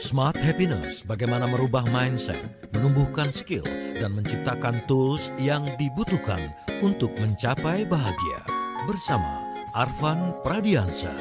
Smart Happiness, bagaimana merubah mindset, menumbuhkan skill, dan menciptakan tools yang dibutuhkan untuk mencapai bahagia. Bersama Arfan Pradiansa.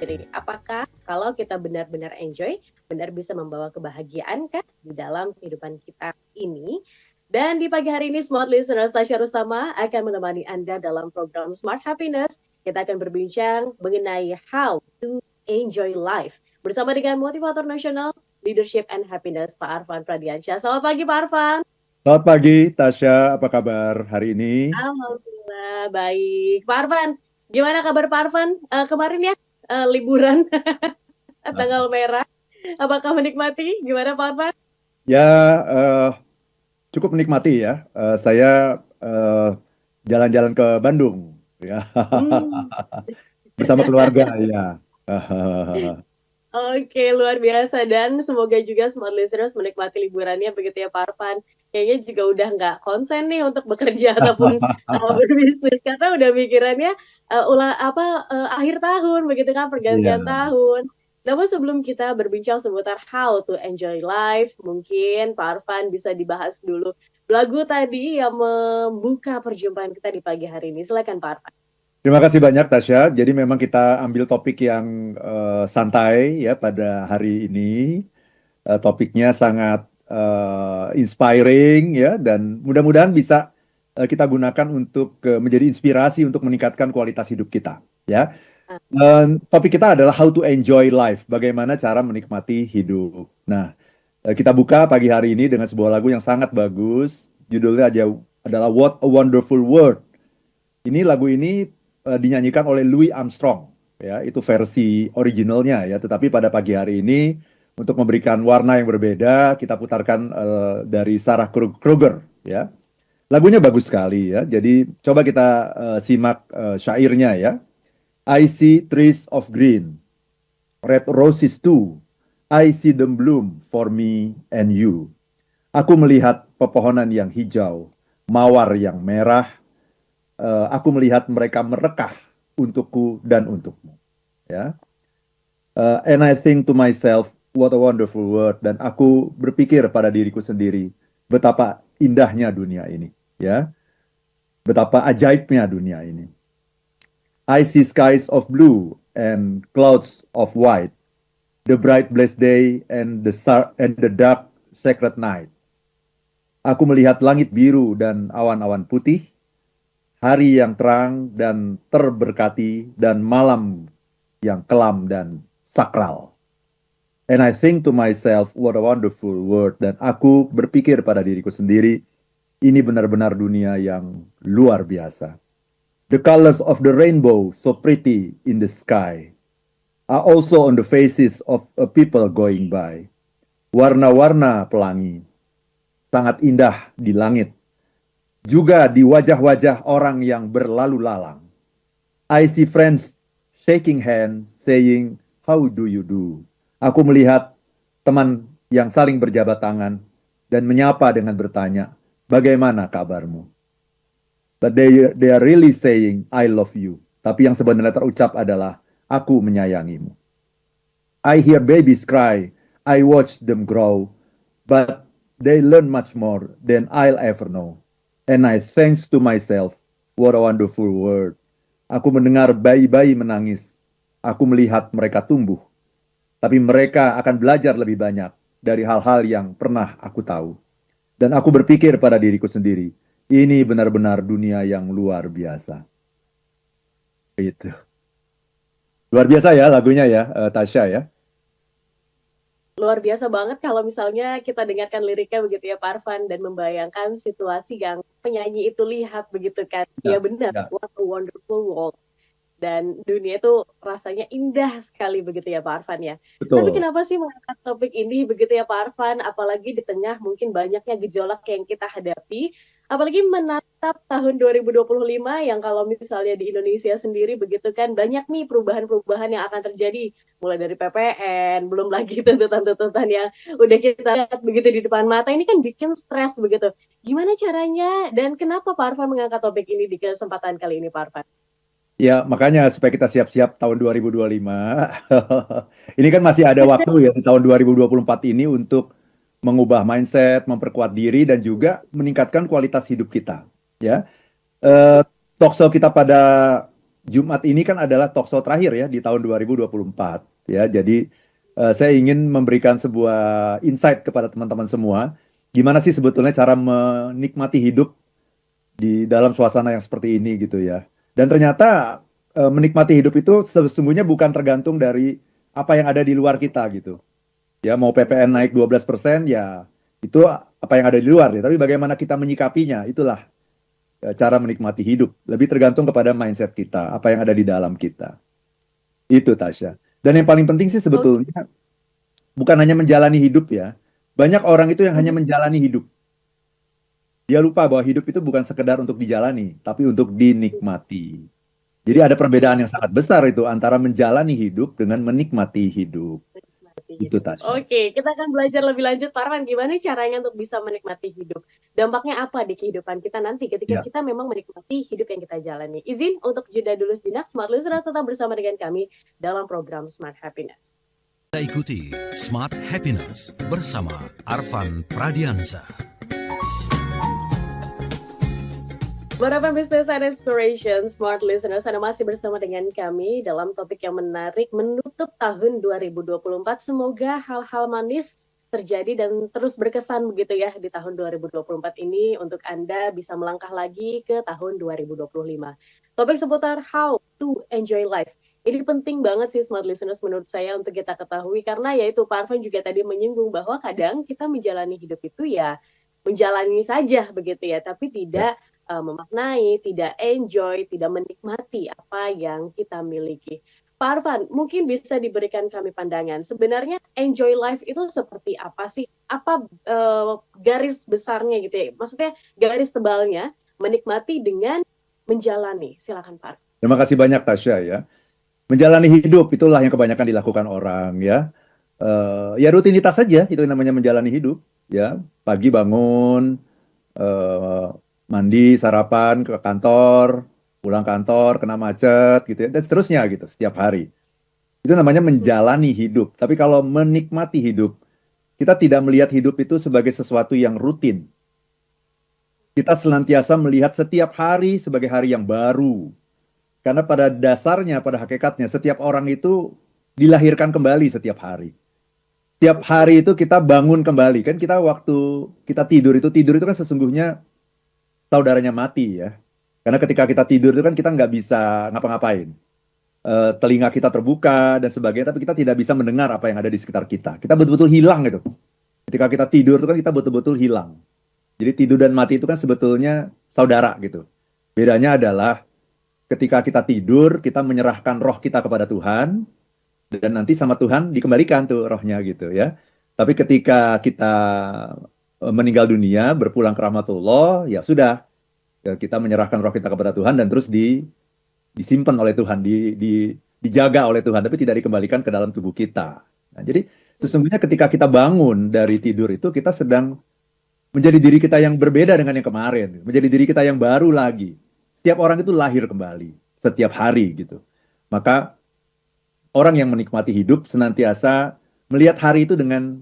Jadi, apakah kalau kita benar-benar enjoy, benar bisa membawa kebahagiaan kan di dalam kehidupan kita ini? Dan di pagi hari ini, Smart Listeners, Tasya Rustama akan menemani Anda dalam program Smart Happiness. Kita akan berbincang mengenai how to enjoy life. Bersama dengan motivator nasional, Leadership and Happiness, Pak Arfan Pradiansyah. Selamat pagi, Pak Arfan. Selamat pagi, Tasya. Apa kabar hari ini? Alhamdulillah, baik. Pak Arfan, gimana kabar Pak Arfan kemarin ya? Liburan tanggal merah. Apakah menikmati? Gimana Pak Arfan? Ya, cukup menikmati ya. Saya jalan-jalan ke Bandung, ya, bersama keluarga, ya. Oke, luar biasa. Dan semoga juga Smart Listeners menikmati liburannya begitu ya Pak Arfan. Kayaknya juga udah nggak konsen nih untuk bekerja ataupun berbisnis. Karena udah mikirannya akhir tahun begitu kan, pergantian Iya. tahun. Namun sebelum kita berbincang seputar how to enjoy life, mungkin Pak Arfan bisa dibahas dulu lagu tadi yang membuka perjumpaan kita di pagi hari ini. Silakan Pak Arfan. Terima kasih banyak, Tasya. Jadi memang kita ambil topik yang santai ya pada hari ini. Topiknya sangat inspiring ya, dan mudah-mudahan bisa kita gunakan untuk menjadi inspirasi untuk meningkatkan kualitas hidup kita. Ya. Topik kita adalah how to enjoy life, bagaimana cara menikmati hidup. Nah, kita buka pagi hari ini dengan sebuah lagu yang sangat bagus. Judulnya adalah What a Wonderful World. Lagu ini dinyanyikan oleh Louis Armstrong, ya, itu versi originalnya ya. Tetapi pada pagi hari ini untuk memberikan warna yang berbeda, kita putarkan dari Sarah Kruger, ya. Lagunya bagus sekali ya. Jadi coba kita simak syairnya ya. I see trees of green, red roses too. I see them bloom for me and you. Aku melihat pepohonan yang hijau, mawar yang merah. Aku melihat mereka merekah untukku dan untukmu. Ya. And I think to myself, what a wonderful world. Dan aku berpikir pada diriku sendiri, betapa indahnya dunia ini. Ya. Betapa ajaibnya dunia ini. I see skies of blue and clouds of white, the bright blessed day and the dark sacred night. Aku melihat langit biru dan awan-awan putih, hari yang terang dan terberkati, dan malam yang kelam dan sakral. And I think to myself, what a wonderful world. Dan aku berpikir pada diriku sendiri, ini benar-benar dunia yang luar biasa. The colors of the rainbow, so pretty in the sky, are also on the faces of people going by. Warna-warna pelangi, sangat indah di langit, juga di wajah-wajah orang yang berlalu lalang. I see friends shaking hands, saying, how do you do? Aku melihat teman yang saling berjabat tangan dan menyapa dengan bertanya, bagaimana kabarmu? But they are really saying, I love you. Tapi yang sebenarnya terucap adalah, aku menyayangimu. I hear babies cry, I watch them grow, but they learn much more than I'll ever know. And I thanks to myself, what a wonderful world. Aku mendengar bayi-bayi menangis. Aku melihat mereka tumbuh. Tapi mereka akan belajar lebih banyak dari hal-hal yang pernah aku tahu. Dan aku berpikir pada diriku sendiri, ini benar-benar dunia yang luar biasa. Itu. Luar biasa ya lagunya ya, Tasya ya. Luar biasa banget kalau misalnya kita dengarkan liriknya begitu ya Pak Arfan, dan membayangkan situasi yang penyanyi itu lihat begitu kan. Ya benar, what a wonderful world. Dan dunia itu rasanya indah sekali begitu ya Pak Arfan ya. Betul. Tapi kenapa sih mengangkat topik ini begitu ya Pak Arfan, apalagi di tengah mungkin banyaknya gejolak yang kita hadapi, apalagi menatap tahun 2025 yang kalau misalnya di Indonesia sendiri begitu kan, banyak nih perubahan-perubahan yang akan terjadi, mulai dari PPN, belum lagi tuntutan-tuntutan yang udah kita lihat begitu di depan mata, ini kan bikin stres begitu. Gimana caranya dan kenapa Pak Arfan mengangkat topik ini di kesempatan kali ini Pak Arfan? Ya, makanya supaya kita siap-siap tahun 2025. Ini kan masih ada waktu ya di tahun 2024 ini untuk mengubah mindset, memperkuat diri dan juga meningkatkan kualitas hidup kita. Ya, eh, talkshow kita pada Jumat ini kan adalah talkshow terakhir ya di tahun 2024. Ya, jadi saya ingin memberikan sebuah insight kepada teman-teman semua. Gimana sih sebetulnya cara menikmati hidup di dalam suasana yang seperti ini gitu ya. Dan ternyata menikmati hidup itu sesungguhnya bukan tergantung dari apa yang ada di luar kita gitu. Ya mau PPN naik 12% ya itu apa yang ada di luar ya. Tapi bagaimana kita menyikapinya itulah cara menikmati hidup. Lebih tergantung kepada mindset kita, apa yang ada di dalam kita. Itu Tasya. Dan yang paling penting sih Oke. sebetulnya bukan hanya menjalani hidup ya. Banyak orang itu yang hanya Mhm. menjalani hidup. Dia lupa bahwa hidup itu bukan sekedar untuk dijalani, tapi untuk dinikmati. Jadi ada perbedaan yang sangat besar itu antara menjalani hidup dengan menikmati hidup. Menikmati Itu hidup. Tasya. Oke, kita akan belajar lebih lanjut, Pak Arfan, gimana caranya untuk bisa menikmati hidup. Dampaknya apa di kehidupan kita nanti ketika Ya. kita memang menikmati hidup yang kita jalani. Izin untuk jeda dulu sejenak, Smart Listener tetap bersama dengan kami dalam program Smart Happiness. Kita ikuti Smart Happiness bersama Arfan Pradiansa. Harapan Business and Inspiration, Smart Listeners, Anda masih bersama dengan kami dalam topik yang menarik menutup tahun 2024. Semoga hal-hal manis terjadi dan terus berkesan begitu ya di tahun 2024 ini untuk Anda bisa melangkah lagi ke tahun 2025. Topik seputar how to enjoy life. Ini penting banget sih Smart Listeners menurut saya untuk kita ketahui karena yaitu Pak Arfan juga tadi menyinggung bahwa kadang kita menjalani hidup itu ya menjalani saja begitu ya, tapi Ya. tidak memaknai, tidak enjoy, tidak menikmati apa yang kita miliki. Pak Arfan, mungkin bisa diberikan kami pandangan. Sebenarnya enjoy life itu seperti apa sih? Apa garis besarnya gitu ya? Maksudnya garis tebalnya menikmati dengan menjalani. Silakan Pak Arfan. Terima kasih banyak Tasya ya. Menjalani hidup itulah yang kebanyakan dilakukan orang ya. Ya rutinitas saja itu yang namanya menjalani hidup ya. Pagi bangun, eh, mandi, sarapan, ke kantor, pulang kantor, kena macet gitu ya, dan seterusnya gitu setiap hari. Itu namanya menjalani hidup. Tapi kalau menikmati hidup, kita tidak melihat hidup itu sebagai sesuatu yang rutin. Kita senantiasa melihat setiap hari sebagai hari yang baru. Karena pada dasarnya, pada hakikatnya, setiap orang itu dilahirkan kembali setiap hari. Setiap hari itu kita bangun kembali. Kan kita waktu kita tidur itu kan sesungguhnya saudaranya mati ya. Karena ketika kita tidur itu kan kita nggak bisa ngapa-ngapain. Telinga kita terbuka dan sebagainya, tapi kita tidak bisa mendengar apa yang ada di sekitar kita. Kita betul-betul hilang gitu. Ketika kita tidur itu kan kita betul-betul hilang. Jadi tidur dan mati itu kan sebetulnya saudara gitu. Bedanya adalah ketika kita tidur, kita menyerahkan roh kita kepada Tuhan, dan nanti sama Tuhan dikembalikan tuh rohnya gitu ya. Tapi ketika kita meninggal dunia, berpulang ke rahmatullah, ya sudah, ya kita menyerahkan roh kita kepada Tuhan dan terus disimpan oleh Tuhan, dijaga oleh Tuhan, tapi tidak dikembalikan ke dalam tubuh kita. Nah, jadi sesungguhnya ketika kita bangun dari tidur itu, kita sedang menjadi diri kita yang berbeda dengan yang kemarin, menjadi diri kita yang baru lagi. Setiap orang itu lahir kembali, setiap hari gitu. Maka orang yang menikmati hidup senantiasa melihat hari itu dengan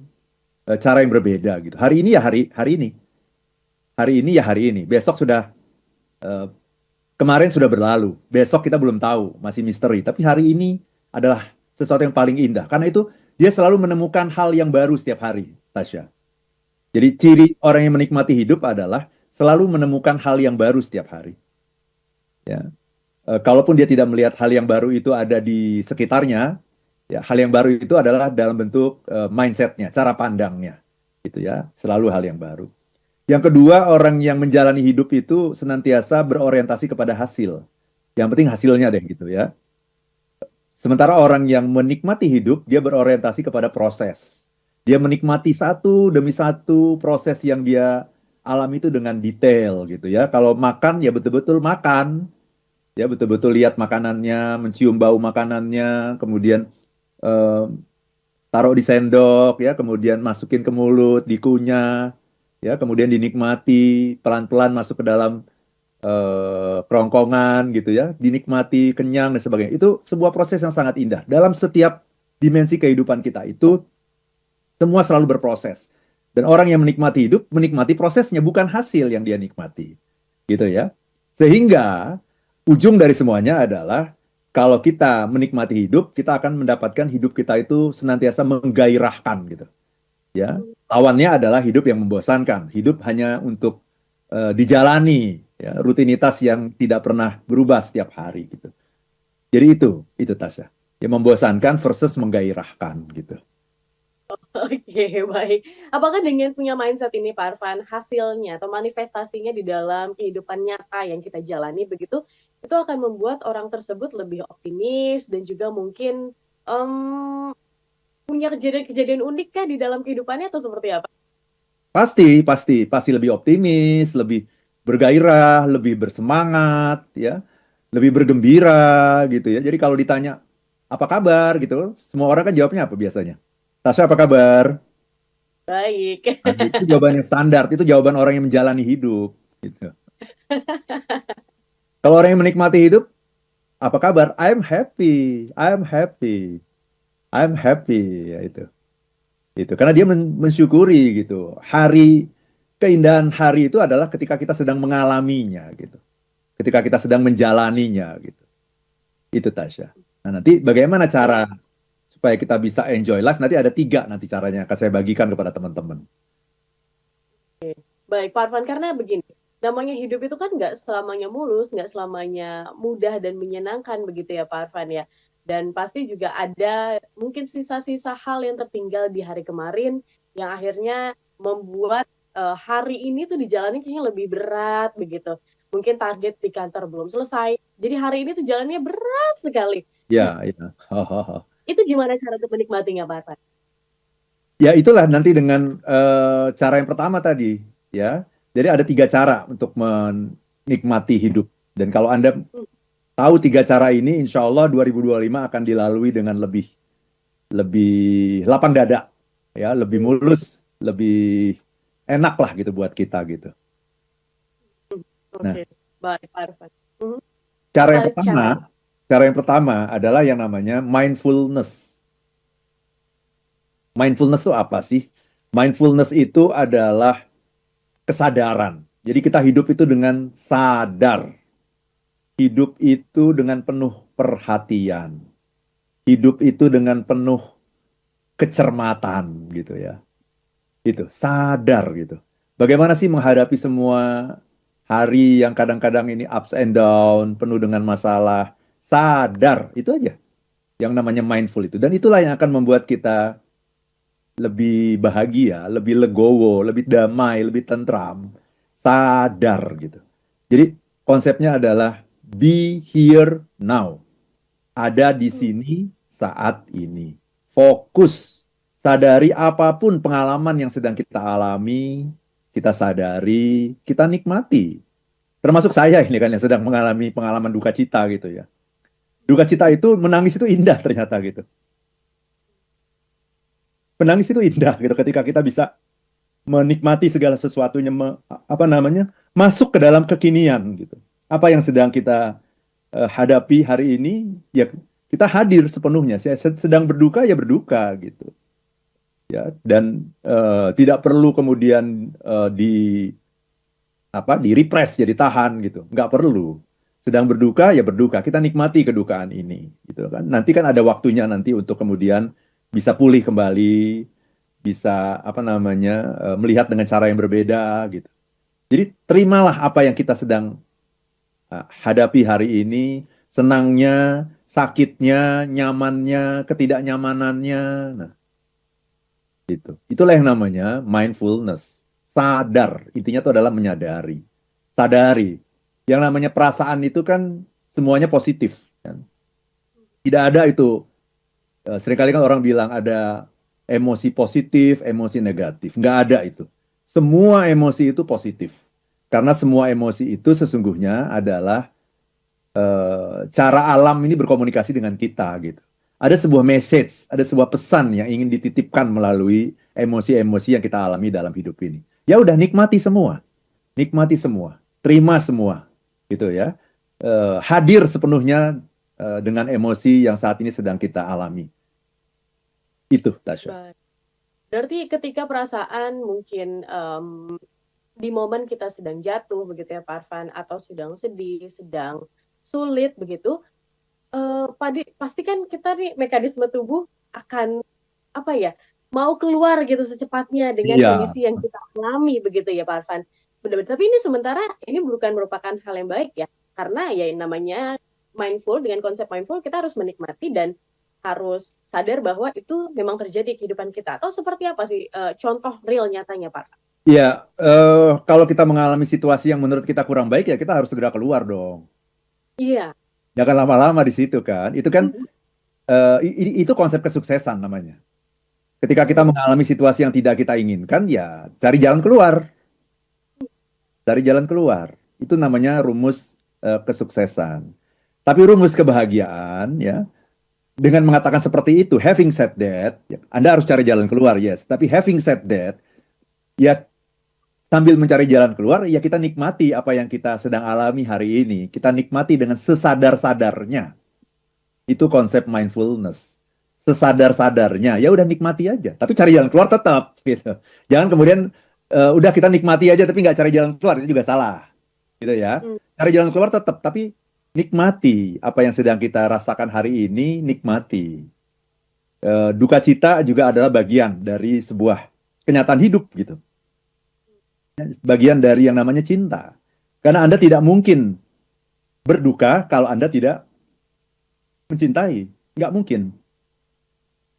cara yang berbeda gitu. Hari ini ya hari ini, hari ini ya hari ini. Besok sudah eh, kemarin sudah berlalu. Besok kita belum tahu, masih misteri. Tapi hari ini adalah sesuatu yang paling indah. Karena itu dia selalu menemukan hal yang baru setiap hari, Tasya. Jadi ciri orang yang menikmati hidup adalah selalu menemukan hal yang baru setiap hari. Ya. Kalaupun dia tidak melihat hal yang baru itu ada di sekitarnya, ya hal yang baru itu adalah dalam bentuk mindsetnya, cara pandangnya, gitu ya. Selalu hal yang baru. Yang kedua, orang yang menjalani hidup itu senantiasa berorientasi kepada hasil. Yang penting hasilnya deh gitu ya. Sementara orang yang menikmati hidup, dia berorientasi kepada proses. Dia menikmati satu demi satu proses yang dia alami itu dengan detail gitu ya. Kalau makan ya betul-betul makan, ya betul-betul lihat makanannya, mencium bau makanannya, kemudian eh, taruh di sendok ya, kemudian masukin ke mulut, dikunyah, ya, kemudian dinikmati, pelan-pelan masuk ke dalam kerongkongan gitu ya, dinikmati, kenyang dan sebagainya. Itu sebuah proses yang sangat indah. Dalam setiap dimensi kehidupan kita itu semua selalu berproses. Dan orang yang menikmati hidup menikmati prosesnya, bukan hasil yang dia nikmati. Gitu ya. Sehingga ujung dari semuanya adalah kalau kita menikmati hidup, kita akan mendapatkan hidup kita itu senantiasa menggairahkan gitu. Ya. Lawannya adalah hidup yang membosankan. Hidup hanya untuk dijalani, ya, rutinitas yang tidak pernah berubah setiap hari gitu. Jadi itu Tasya. Yang membosankan versus menggairahkan gitu. Oke, baik. Apakah dengan punya mindset ini, Pak Arfan, hasilnya atau manifestasinya di dalam kehidupan nyata yang kita jalani begitu, itu akan membuat orang tersebut lebih optimis dan juga mungkin punya kejadian-kejadian unik kah di dalam kehidupannya atau seperti apa? Pasti lebih optimis, lebih bergairah, lebih bersemangat, ya, lebih bergembira gitu ya. Jadi kalau ditanya apa kabar gitu, semua orang kan jawabnya apa biasanya? Tasya apa kabar? Baik. Nah, itu jawaban yang standar, itu jawaban orang yang menjalani hidup gitu. Kalau orang yang menikmati hidup, apa kabar? I'm happy, I'm happy, I'm happy, ya itu. Itu karena dia mensyukuri gitu. Keindahan hari itu adalah ketika kita sedang mengalaminya gitu. Ketika kita sedang menjalaninya gitu. Itu Tasya. Nah, nanti bagaimana cara supaya kita bisa enjoy life? Nanti ada 3 nanti caranya akan saya bagikan kepada teman-teman. Baik, Pak Arfan, karena begini, namanya hidup itu kan nggak selamanya mulus, nggak selamanya mudah dan menyenangkan begitu ya Pak Arfan ya. Dan pasti juga ada mungkin sisa-sisa hal yang tertinggal di hari kemarin yang akhirnya membuat hari ini tuh dijalani kayaknya lebih berat begitu. Mungkin target di kantor belum selesai, jadi hari ini tuh jalannya berat sekali. Nah, Ya, ya. itu gimana cara untuk menikmatinya Pak Arfan? Ya itulah nanti dengan cara yang pertama tadi, ya. Jadi ada 3 cara untuk menikmati hidup. Dan kalau Anda tahu 3 cara ini, insya Allah 2025 akan dilalui dengan lebih lapang dada, ya, lebih mulus, lebih enak lah gitu buat kita gitu. Nah, Oke, baik Pak Arfan. cara yang Cara pertama, cara yang pertama adalah yang namanya mindfulness. Mindfulness itu apa sih? Mindfulness itu adalah kesadaran. Jadi kita hidup itu dengan sadar. Hidup itu dengan penuh perhatian. Hidup itu dengan penuh kecermatan gitu ya. Itu sadar gitu. Bagaimana sih menghadapi semua hari yang kadang-kadang ini ups and down, penuh dengan masalah. Sadar, itu aja. Yang namanya mindful itu. Dan itulah yang akan membuat kita lebih bahagia, lebih legowo, lebih damai, lebih tentram, sadar gitu. Jadi konsepnya adalah be here now. Ada di sini saat ini. Fokus, sadari apapun pengalaman yang sedang kita alami, kita sadari, kita nikmati. Termasuk saya ini kan yang sedang mengalami pengalaman duka cita gitu ya. Duka cita itu, menangis itu indah ternyata gitu. Menangis itu indah gitu ketika kita bisa menikmati segala sesuatunya, masuk ke dalam kekinian gitu. Apa yang sedang kita hadapi hari ini, ya kita hadir sepenuhnya. Saya sedang berduka ya berduka gitu. Ya, dan tidak perlu kemudian di repress, jadi tahan gitu. Nggak perlu. Sedang berduka ya berduka. Kita nikmati kedukaan ini gitu kan. Nanti kan ada waktunya nanti untuk kemudian bisa pulih kembali, bisa melihat dengan cara yang berbeda gitu. Jadi terimalah apa yang kita sedang hadapi hari ini, senangnya, sakitnya, nyamannya, ketidaknyamanannya. Nah, itu. Itulah yang namanya mindfulness. Sadar, intinya itu adalah menyadari. Sadari. Yang namanya perasaan itu kan semuanya positif kan. Tidak ada itu. Seringkali kan orang bilang ada emosi positif, emosi negatif. Nggak ada itu. Semua emosi itu positif. Karena semua emosi itu sesungguhnya adalah cara alam ini berkomunikasi dengan kita gitu. Ada sebuah message, ada sebuah pesan yang ingin dititipkan melalui emosi-emosi yang kita alami dalam hidup ini. Ya udah nikmati semua. Nikmati semua. Terima semua. gitu ya. Hadir sepenuhnya dengan emosi yang saat ini sedang kita alami. Itu, Tasya. Baik. Berarti ketika perasaan mungkin di momen kita sedang jatuh begitu ya Pak Arfan, atau sedang sedih, sedang sulit begitu, pasti kan kita nih mekanisme tubuh akan apa ya, mau keluar gitu secepatnya dengan Iya, kondisi yang kita alami begitu ya Pak Arfan. Benar-benar. Tapi ini sementara ini bukan merupakan hal yang baik ya, karena ya yang namanya mindful, dengan konsep mindful kita harus menikmati dan harus sadar bahwa itu memang terjadi di kehidupan kita. Atau seperti apa sih contoh real nyatanya Pak Arfan? iya. Kalau kita mengalami situasi yang menurut kita kurang baik ya kita harus segera keluar dong. Iya. Jangan lama-lama di situ kan. Itu kan itu konsep kesuksesan namanya. Ketika kita mengalami situasi yang tidak kita inginkan, ya cari jalan keluar. Cari jalan keluar. Itu namanya rumus kesuksesan. Tapi rumus kebahagiaan, ya, dengan mengatakan seperti itu, having said that, ya, Anda harus cari jalan keluar, yes. Tapi having said that, ya sambil mencari jalan keluar, ya kita nikmati apa yang kita sedang alami hari ini. Kita nikmati dengan sesadar-sadarnya. Itu konsep mindfulness. Sesadar-sadarnya, ya udah nikmati aja. Tapi cari jalan keluar tetap, gitu. Jangan kemudian udah kita nikmati aja tapi nggak cari jalan keluar, itu juga salah, gitu ya. Cari jalan keluar tetap, tapi nikmati apa yang sedang kita rasakan hari ini, nikmati. Duka cita juga adalah bagian dari sebuah kenyataan hidup, gitu. Bagian dari yang namanya cinta. Karena Anda tidak mungkin berduka kalau Anda tidak mencintai. Nggak mungkin.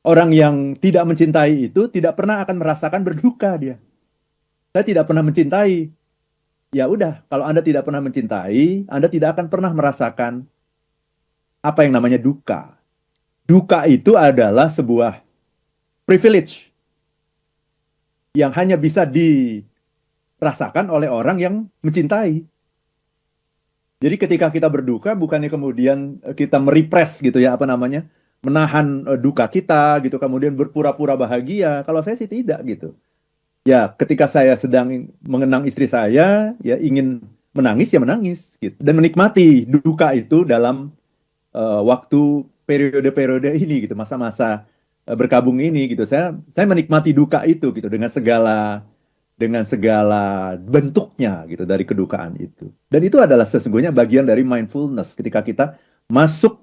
Orang yang tidak mencintai itu tidak pernah akan merasakan berduka dia. Saya tidak pernah mencintai. Ya udah, kalau Anda tidak pernah mencintai, Anda tidak akan pernah merasakan apa yang namanya duka. Duka itu adalah sebuah privilege yang hanya bisa dirasakan oleh orang yang mencintai. Jadi ketika kita berduka, bukannya kemudian kita merepress gitu ya, apa namanya, menahan duka kita gitu, kemudian berpura-pura bahagia. Kalau saya sih tidak gitu. Ya, ketika saya sedang mengenang istri saya, ya ingin menangis ya menangis gitu, dan menikmati duka itu dalam waktu periode-periode ini gitu, masa-masa berkabung ini gitu. Saya menikmati duka itu gitu dengan segala bentuknya gitu dari kedukaan itu. Dan itu adalah sesungguhnya bagian dari mindfulness ketika kita masuk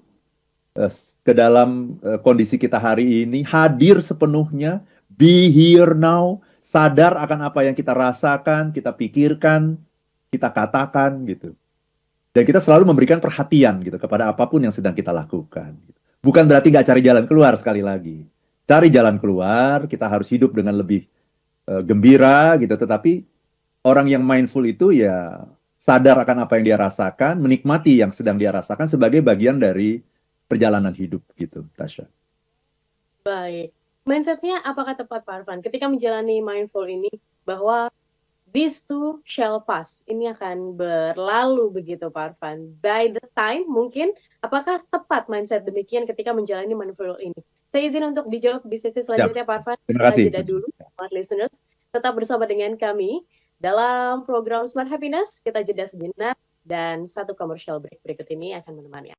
ke dalam kondisi kita hari ini, hadir sepenuhnya, be here now, sadar akan apa yang kita rasakan, kita pikirkan, kita katakan gitu. Dan kita selalu memberikan perhatian gitu kepada apapun yang sedang kita lakukan. Bukan berarti nggak cari jalan keluar, sekali lagi. Cari jalan keluar, kita harus hidup dengan lebih gembira gitu. Tetapi orang yang mindful itu ya sadar akan apa yang dia rasakan, menikmati yang sedang dia rasakan sebagai bagian dari perjalanan hidup gitu, Tasya. Baik. Mindsetnya apakah tepat Pak Arfan ketika menjalani mindful ini, bahwa this too shall pass, ini akan berlalu begitu Pak Arfan. By the time mungkin, apakah tepat mindset demikian ketika menjalani mindful ini? Saya izin untuk dijawab di sesi selanjutnya Pak Arfan. Terima kasih. Jeda dulu, smart listeners. Tetap bersama dengan kami dalam program Smart Happiness. Kita jeda sejenak dan satu commercial break berikut ini akan menemani.